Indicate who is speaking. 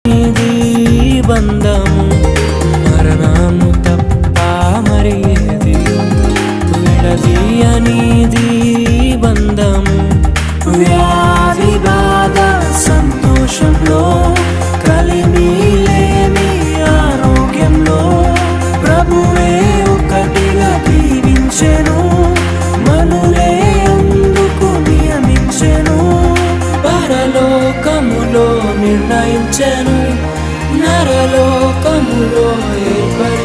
Speaker 1: నీది బంధము మరణము తప్ప మరి ఏది విడదీయనిది బంధము వ్యాధి బాధ సంతోషంలో కలిమి లేని ఆరోగ్యంలో ప్రభువే ఒకటిగా దీవించెను మనులే అందుకు నియమించెను పరలోకములో నిర్ణయించెను నరలోకములో ఏర్పడి